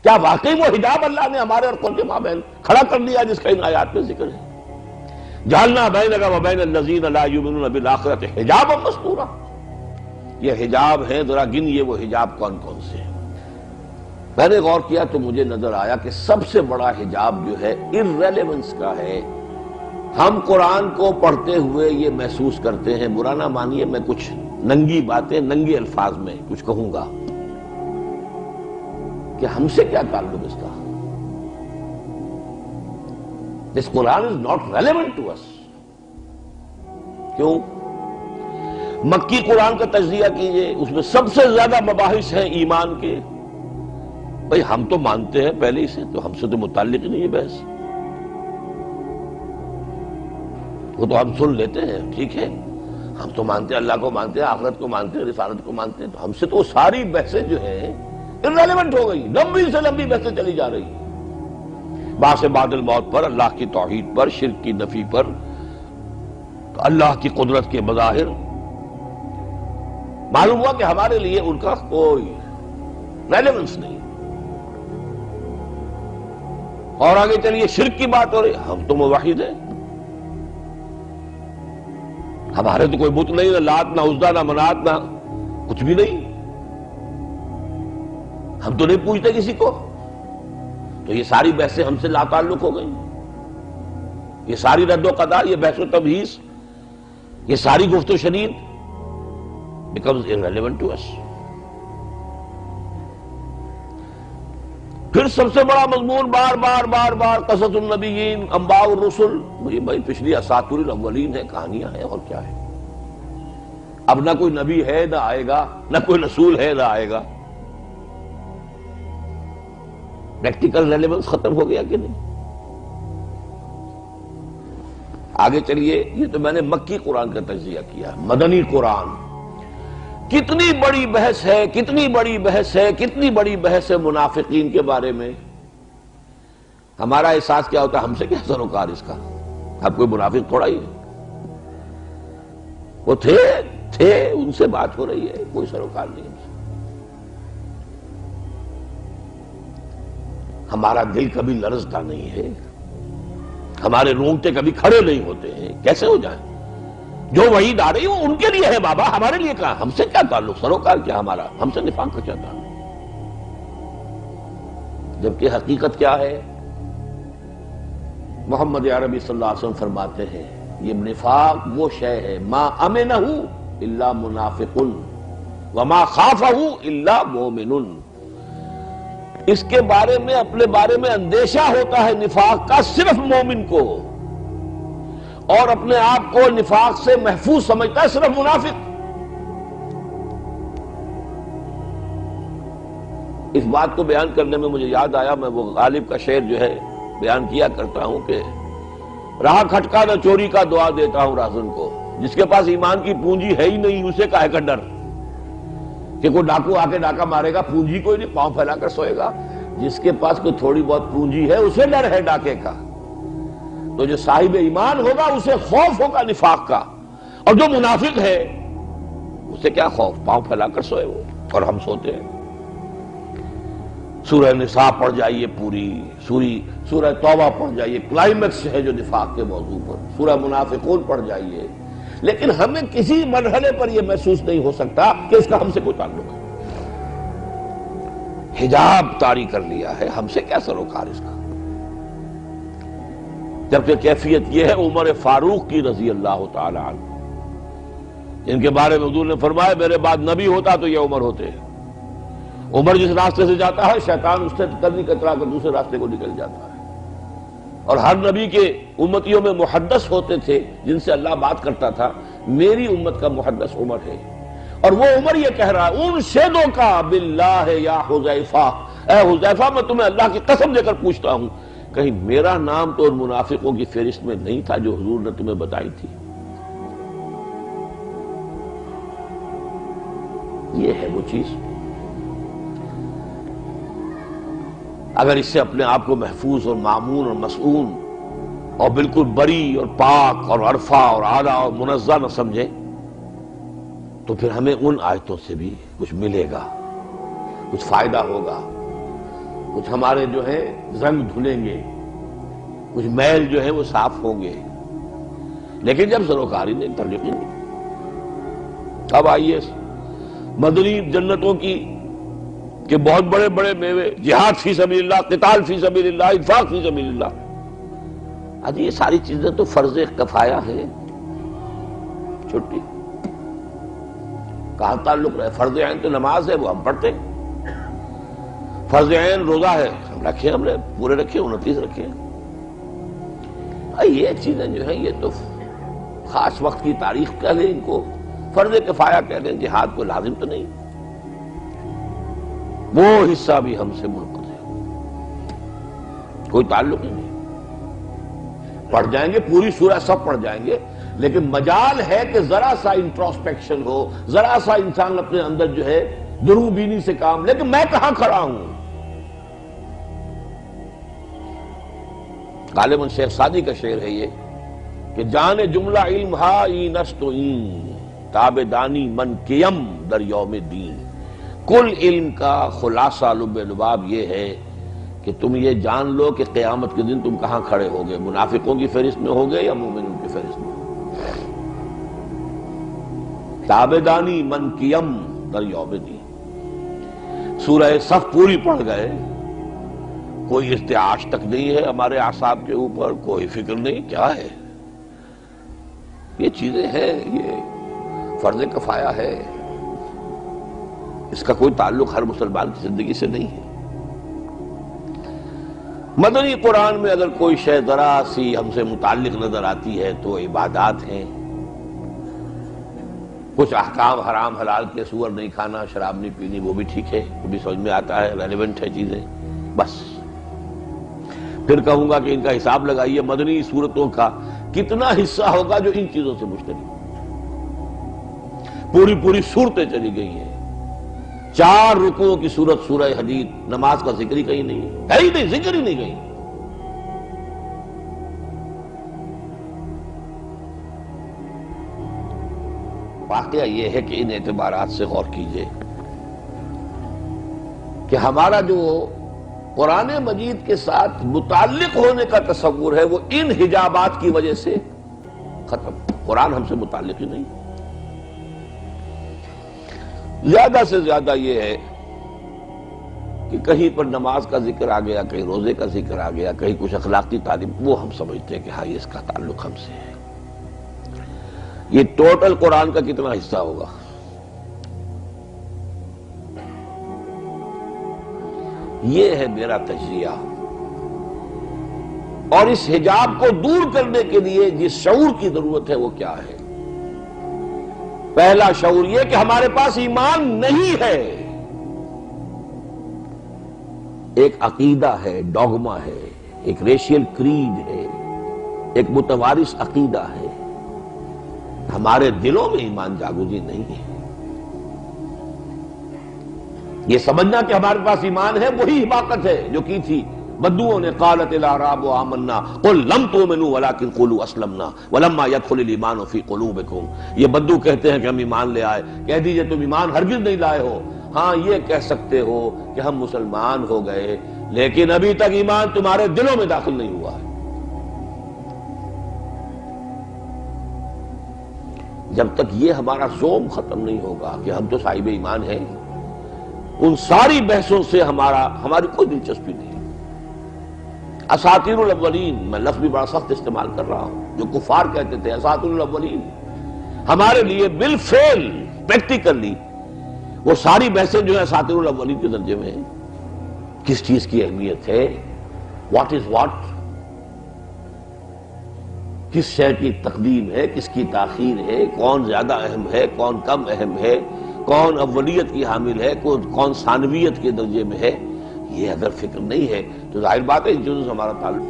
کیا واقعی وہ حجاب اللہ نے ہمارے اور قوم کے مابین کھڑا کر دیا جس کا ان آیات میں ذکر ہے؟ جعلنا بینک وبین الذین لا یؤمنون بالآخرۃ حجابا مستورا. یہ حجاب ہیں، ذرا گنیے وہ حجاب کون کون سے ہیں. میں نے غور کیا تو مجھے نظر آیا کہ سب سے بڑا حجاب جو ہے irrelevance کا ہے. ہم قرآن کو پڑھتے ہوئے یہ محسوس کرتے ہیں، برا نہ مانیے میں کچھ ننگی باتیں ننگے الفاظ میں کچھ کہوں گا، کہ ہم سے کیا تعلق اس کا. This Quran is not relevant to us. کیوں؟ مکی قرآن کا تجزیہ کیجئے، اس میں سب سے زیادہ مباحث ہیں ایمان کے. بھئی ہم تو مانتے ہیں پہلے ہی سے، تو ہم سے تو متعلق ہی نہیں ہے بحث. وہ تو ہم سن لیتے ہیں، ٹھیک ہے، ہم تو مانتے ہیں، اللہ کو مانتے ہیں، آخرت کو مانتے ہیں، رسالت کو مانتے ہیں، تو ہم سے تو ساری بحثیں جو ہیں irrelevant ہو گئی، لمبی سے لمبی بحثیں چلی جا رہی ہیں. بعث بعد الموت پر، اللہ کی توحید پر، شرک کی نفی پر، اللہ کی قدرت کے مظاہر. معلوم ہوا کہ ہمارے لیے ان کا کوئی ریلیونس نہیں. اور آگے چلیے شرک کی بات ہو رہی، ہم تو موحد ہیں، ہمارے تو کوئی بت نہیں، نہ لات نہ عزا نہ منات نہ کچھ بھی نہیں، ہم تو نہیں پوچھتے کسی کو. تو یہ ساری بحثیں ہم سے لا تعلق ہو گئی، یہ ساری رد و قضا، یہ بحث و تبحیث، یہ ساری گفت و شنید becomes irrelevant to us. پھر سب سے بڑا مضمون بار بار بار بار قصص النبیین، انباء الرسل. بھائی پچھلی اساطیر الاولین ہے، کہانیاں ہیں، اور کیا ہے. اب نہ کوئی نبی ہے نہ آئے گا، نہ کوئی رسول ہے نہ آئے گا. پریکٹیکل ریلیونس ختم ہو گیا کہ نہیں؟ آگے چلیے، یہ تو میں نے مکی قرآن کا تجزیہ کیا. مدنی قرآن کتنی بڑی بحث ہے، کتنی بڑی بحث ہے، کتنی بڑی بحث ہے منافقین کے بارے میں. ہمارا احساس کیا ہوتا ہے، ہم سے کیا سروکار اس کا، اب کوئی منافق تھوڑا ہی ہے. وہ تھے ان سے بات ہو رہی ہے، کوئی سروکار نہیں. ہمارا دل کبھی لرزتا نہیں ہے، ہمارے رونگٹے کبھی کھڑے نہیں ہوتے ہیں. کیسے ہو جائیں؟ جو وحید آ رہی وہ ان کے لیے ہے بابا، ہمارے لیے کہاں؟ ہم سے کیا تعلق، سروکار کیا ہمارا، ہم سے نفاق کا کیا تعلق. جبکہ حقیقت کیا ہے؟ محمد عربی صلی اللہ علیہ وسلم فرماتے ہیں یہ نفاق وہ شے ہے ما امنہ الا منافق وما خافہ الا مومن. اس کے بارے میں، اپنے بارے میں اندیشہ ہوتا ہے نفاق کا صرف مومن کو، اور اپنے آپ کو نفاق سے محفوظ سمجھتا ہے صرف منافق. اس بات کو بیان کرنے میں مجھے یاد آیا، میں وہ غالب کا شعر جو ہے بیان کیا کرتا ہوں کہ راہ کھٹکا نہ چوری کا دعا دیتا ہوں راہزن کو. جس کے پاس ایمان کی پونجی ہے ہی نہیں، اسے کاہے کا ڈر کہ کوئی ڈاکو آ کے ڈاکہ مارے گا. پونجی کوئی نہیں، پاؤں پھیلا کر سوئے گا. جس کے پاس کوئی تھوڑی بہت پونجی ہے اسے ڈر ہے ڈاکے کا. تو جو صاحب ایمان ہوگا اسے خوف ہوگا نفاق کا، اور جو منافق ہے اسے کیا خوف، پاؤں پھیلا کر سوئے وہ، اور ہم سوتے ہیں. سورہ نساء پڑھ جائیے پوری، سورہ توبہ پڑھ جائیے، کلائمیکس ہے جو نفاق کے موضوع پر. سورہ منافقون پڑھ جائیے. لیکن ہمیں کسی مرحلے پر یہ محسوس نہیں ہو سکتا کہ اس کا ہم سے کوئی تعلق ہے. حجاب طاری کر لیا ہے، ہم سے کیا سروکار اس کا. جبکہ کیفیت یہ ہے عمر فاروق کی رضی اللہ تعالی عنہ، ان کے بارے میں حضور نے فرمایا میرے بعد نبی ہوتا تو یہ عمر ہوتے ہیں. عمر جس راستے سے جاتا ہے شیطان اس سے کرنی کترا کر دوسرے راستے کو نکل جاتا ہے. اور ہر نبی کے امتیوں میں محدث ہوتے تھے جن سے اللہ بات کرتا تھا. میری امت کا محدث عمر ہے، اور وہ عمر یہ کہہ رہا ہے انشدو کا باللہ یا حذیفہ، اے حذیفہ میں تمہیں اللہ کی قسم دے کر پوچھتا ہوں کہیں میرا نام تو ان منافقوں کی فہرست میں نہیں تھا جو حضور نے تمہیں بتائی تھی. یہ ہے وہ چیز. اگر اس سے اپنے آپ کو محفوظ اور معمون اور مسئول اور بالکل بری اور پاک اور عرفہ اور اعلیٰ اور منزہ نہ سمجھیں تو پھر ہمیں ان آیتوں سے بھی کچھ ملے گا، کچھ فائدہ ہوگا. کچھ ہمارے جو ہے رنگ دھلیں گے، کچھ میل جو ہے وہ صاف ہوں گے، لیکن جب سروکاری نہیں ترجیح نہیں۔ اب آئیے مدنی جنتوں کی کہ بہت بڑے بڑے میوے، جہاد فی سبیل اللہ، قتال فی سبیل اللہ، انفاق فی سبیل اللہ، آج یہ ساری چیزیں تو فرض کفایہ ہیں۔ چھٹی کہاں تعلق رہے؟ فرض عین تو نماز ہے، وہ ہم پڑھتے ہیں۔ فرض عین روزہ ہے، ہم رکھے، ہم نے پورے رکھے، 29 رکھے۔ یہ چیزیں جو ہیں یہ تو خاص وقت کی تاریخ کہہ لیں، ان کو فرض کفایہ کہہ لیں، جہاد کو لازم تو نہیں، وہ حصہ بھی ہم سے منقطع ہے، کوئی تعلق ہی نہیں۔ پڑھ جائیں گے پوری سورہ، سب پڑھ جائیں گے، لیکن مجال ہے کہ ذرا سا انٹروسپیکشن ہو، ذرا سا انسان اپنے اندر جو ہے درو بینی سے کام، لیکن میں کہاں کھڑا ہوں؟ غالباً شیخ سعدی کا شعر ہے یہ کہ جان جملہ علم ہا این است و این، تاب دانی من کیم در یوم دین۔ کل علم کا خلاصہ لب لباب یہ ہے کہ تم یہ جان لو کہ قیامت کے دن تم کہاں کھڑے ہوگے، منافقوں کی فہرست میں ہوگے یا مومنوں کی فہرست میں؟ تابدانی من کیم در یوم دین۔ سورہ صف پوری پڑھ گئے، کوئی ارتعاش تک نہیں ہے ہمارے اعصاب کے اوپر، کوئی فکر نہیں، کیا ہے یہ چیزیں ہیں، یہ فرض کفایہ ہے، اس کا کوئی تعلق ہر مسلمان کی زندگی سے نہیں ہے۔ مدنی قرآن میں اگر کوئی شے ذرا سی ہم سے متعلق نظر آتی ہے تو عبادات ہیں، کچھ احکام حرام حلال کے، سور نہیں کھانا، شراب نہیں پینی، وہ بھی ٹھیک ہے، وہ بھی سمجھ میں آتا ہے، ریلیونٹ ہے چیزیں، بس۔ پھر کہوں گا کہ ان کا حساب لگائیے، مدنی صورتوں کا کتنا حصہ ہوگا جو ان چیزوں سے مشترک، پوری صورتیں چلی گئی ہیں، 4 رکوعوں کی صورت سورہ حدید، نماز کا ذکر ہی کہیں نہیں ہے ہی نہیں، ذکر ہی نہیں کہیں۔ واقعہ یہ ہے کہ ان اعتبارات سے غور کیجئے کہ ہمارا جو قرآن مجید کے ساتھ متعلق ہونے کا تصور ہے وہ ان حجابات کی وجہ سے ختم۔ قرآن ہم سے متعلق ہی نہیں۔ زیادہ سے زیادہ یہ ہے کہ کہیں پر نماز کا ذکر آ گیا، کہیں روزے کا ذکر آ گیا، کہیں کچھ اخلاقی تعلیم، وہ ہم سمجھتے ہیں کہ ہاں یہ اس کا تعلق ہم سے ہے۔ یہ ٹوٹل قرآن کا کتنا حصہ ہوگا؟ یہ ہے میرا تجزیہ، اور اس حجاب کو دور کرنے کے لیے جس شعور کی ضرورت ہے وہ کیا ہے؟ پہلا شعور یہ کہ ہمارے پاس ایمان نہیں ہے، ایک عقیدہ ہے، ڈوگما ہے، ایک ریشیل کریڈ ہے، ایک متوارث عقیدہ ہے، ہمارے دلوں میں ایمان جاگوزی نہیں ہے۔ یہ سمجھنا کہ ہمارے پاس ایمان ہے وہی حماقت ہے جو کی تھی بدوؤں نے، قالت الاعراب آمنا قل لم تؤمنوا ولکن قولوا اسلمنا ولما يدخل الايمان في قلوبكم۔ یہ بدو کہتے ہیں کہ ہم ایمان لے آئے، کہہ دیجئے تم ایمان ہرگز نہیں لائے ہو۔ ہاں یہ کہہ سکتے ہو کہ ہم مسلمان ہو گئے، لیکن ابھی تک ایمان تمہارے دلوں میں داخل نہیں ہوا ہے۔ جب تک یہ ہمارا زوم ختم نہیں ہوگا کہ ہم تو صاحب ایمان ہیں، ان ساری بحثوں سے ہماری کوئی دلچسپی نہیں۔ اساطیر الاولین، میں لفظ بھی بڑا سخت استعمال کر رہا ہوں، جو کفار کہتے تھے اساطیر الاولین، ہمارے لیے بالفعل پریکٹیکلی وہ ساری بحثیں جو ہیں اساطیر الاولین کے درجے میں ہیں۔ کس چیز کی اہمیت ہے، واٹ از واٹ، کس شے کی تقدیم ہے، کس کی تاخیر ہے، کون زیادہ اہم ہے، کون کم اہم ہے، کون اولیت کی حامل ہے، کون ثانویت کے درجے میں ہے، یہ اگر فکر نہیں ہے تو ظاہر بات ہے ان چیزوں سے ہمارا تعلق